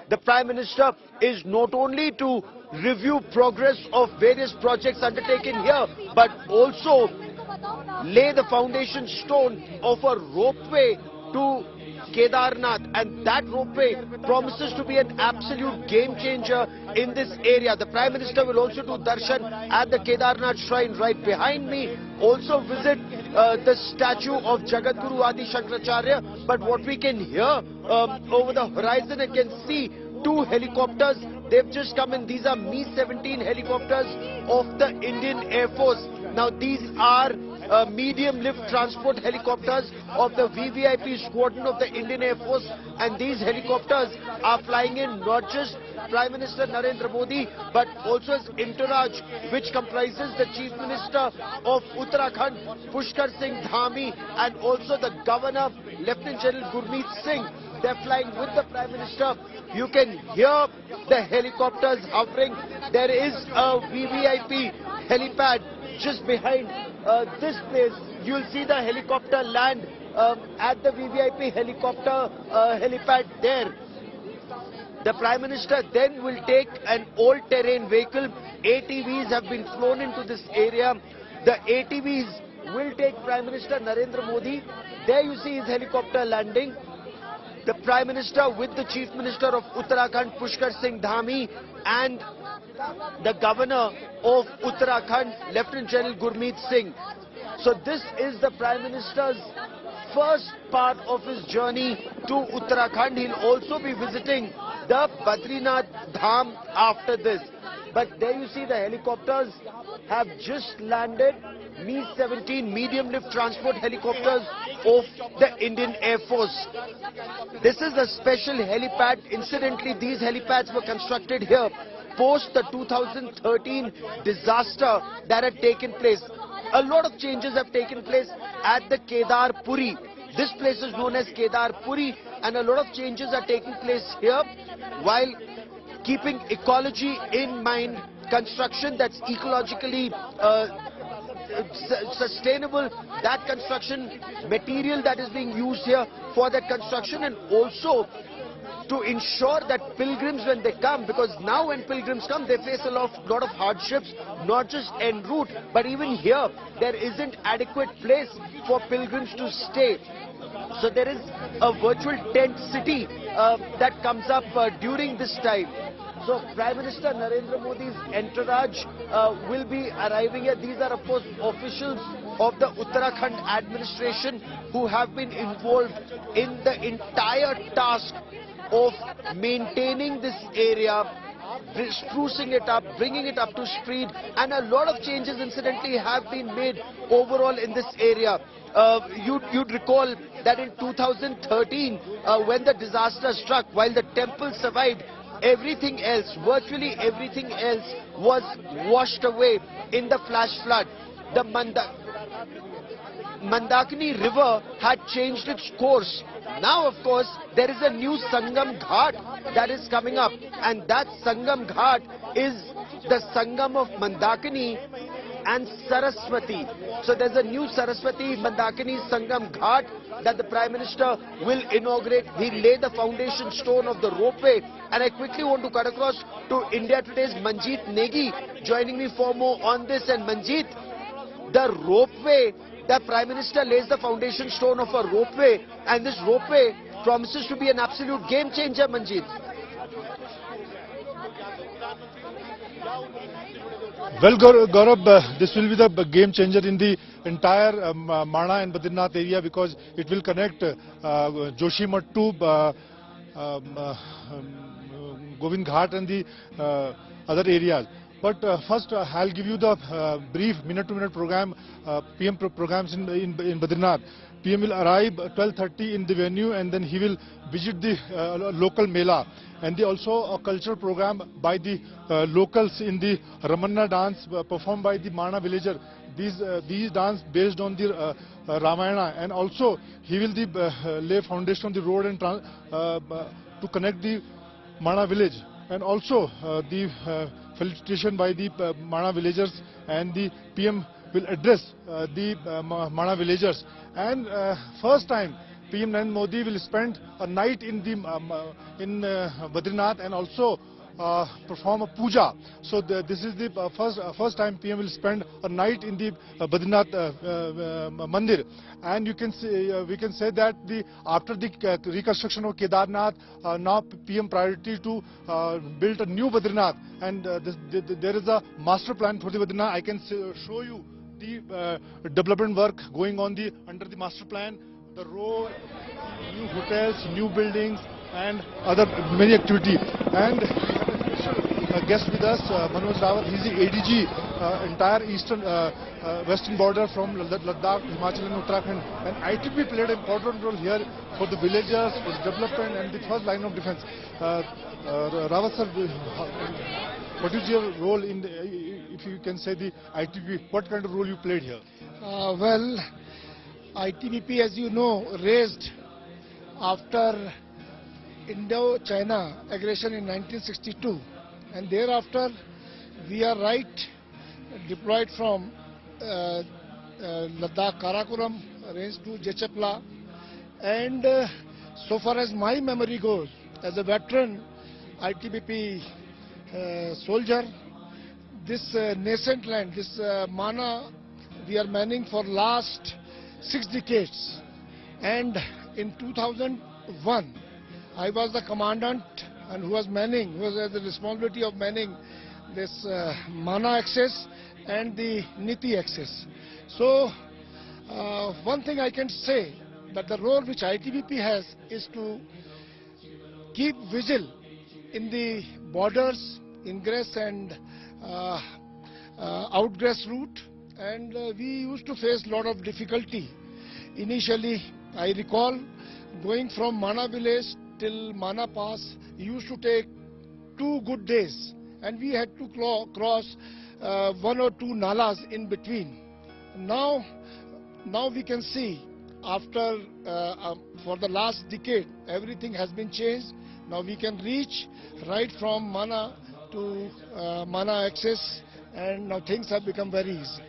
The Prime Minister is not only to review progress of various projects undertaken here, but also lay the foundation stone of a ropeway to Kedarnath, and that ropeway promises to be an absolute game changer in this area. The Prime Minister will also do darshan at the Kedarnath shrine right behind me, also visit the statue of Jagadguru Adi Shankaracharya. But what we can hear over the horizon and can see two helicopters. They've just come in. These are Mi-17 helicopters of the Indian Air Force. Now these are medium lift transport helicopters of the VVIP squadron of the Indian Air Force, and these helicopters are flying in not just Prime Minister Narendra Modi but also his entourage, which comprises the Chief Minister of Uttarakhand, Pushkar Singh Dhami, and also the Governor, Lieutenant General Gurmeet Singh. They're flying with the Prime Minister. You can hear the helicopters hovering. There is a VVIP helipad just behind this place. You'll see the helicopter land at the VVIP helicopter helipad there. The Prime Minister then will take an all-terrain vehicle. ATVs have been flown into this area. The ATVs will take Prime Minister Narendra Modi. There you see his helicopter landing. The Prime Minister with the Chief Minister of Uttarakhand, Pushkar Singh Dhami, and the Governor of Uttarakhand, Lieutenant General Gurmeet Singh. So this is the Prime Minister's first part of his journey to Uttarakhand. He'll also be visiting the Badrinath Dham after this. But there you see the helicopters have just landed. Mi-17 medium lift transport helicopters of the Indian Air Force. This is a special helipad. Incidentally, these helipads were constructed here post the 2013 disaster that had taken place. A lot of changes have taken place at the Kedarpuri. This place is known as Kedarpuri, and a lot of changes are taking place here while keeping ecology in mind. Construction that's ecologically sustainable, that construction material that is being used here for that construction, and also to ensure that pilgrims, when they come, because now when pilgrims come, they face a lot of hardships, not just en route, but even here, there isn't adequate place for pilgrims to stay. So there is a virtual tent city that comes up during this time. So Prime Minister Narendra Modi's entourage will be arriving here. These are, of course, officials of the Uttarakhand administration who have been involved in the entire task of maintaining this area, sprucing it up, bringing it up to speed, and a lot of changes incidentally have been made overall in this area. You'd recall that in 2013 when the disaster struck, while the temple survived, everything else, virtually everything else, was washed away in the flash flood. The Mandakini river had changed its course. Now, of course, there is a new Sangam Ghat that is coming up, and that Sangam Ghat is the Sangam of Mandakini and Saraswati. So there's a new Saraswati Mandakini Sangam Ghat that the Prime Minister will inaugurate. He'll lay the foundation stone of the ropeway. And I quickly want to cut across to India Today's Manjeet Negi joining me for more on this. And Manjeet, the ropeway, the Prime Minister lays the foundation stone of a ropeway, and this ropeway promises to be an absolute game changer, Manjeet. Well, Gaurav, this will be the game changer in the entire Mana and Badrinath area, because it will connect Joshimath to Govind Ghat and the other areas. But first, I'll give you the brief minute-to-minute program, PM programs in Badrinath. PM will arrive 12:30 in the venue, and then he will visit the local Mela, and also a cultural program by the locals in the Ramanna dance performed by the Mana villager. These dance based on the Ramayana, and also he will lay foundation on the road and to connect the Mana village, and also the felicitation by the Mana villagers, and the PM will address the Mana villagers. And first time PM Narendra Modi will spend a night in Badrinath and also perform a puja. So this is the first time PM will spend a night in the Badrinath Mandir. And you can say, we can say that after the reconstruction of Kedarnath, now PM priority to build a new Badrinath, and there is a master plan for the Badrinath. I can show you the development work going on under the master plan, the road, new hotels, new buildings, and other many activity. And we have a special guest with us, Manoj Rawat. He's the ADG, entire eastern western border from Ladakh, Himachal and Uttarakhand. And ITB played an important role here for the villagers, for the development and the first line of defense. Rawat sir, what is your role in, if you can say the ITB, what kind of role you played here? Well, ITBP, as you know, raised after Indo-China aggression in 1962, and thereafter we are deployed from Ladakh Karakoram range to Jechapla, and so far as my memory goes, as a veteran ITBP soldier, this nascent land, this Mana, we are manning for last 6 decades, and in 2001 I was the commandant and who was had the responsibility of manning this Mana access and the Niti access. So one thing I can say, that the role which ITBP has is to keep vigil in the borders, ingress and outgress route, and we used to face a lot of difficulty. Initially, I recall going from Mana village till Mana Pass used to take 2 good days, and we had to cross 1 or 2 nalas in between. Now we can see, after for the last decade, everything has been changed. Now we can reach right from Mana to Mana access, and now things have become very easy.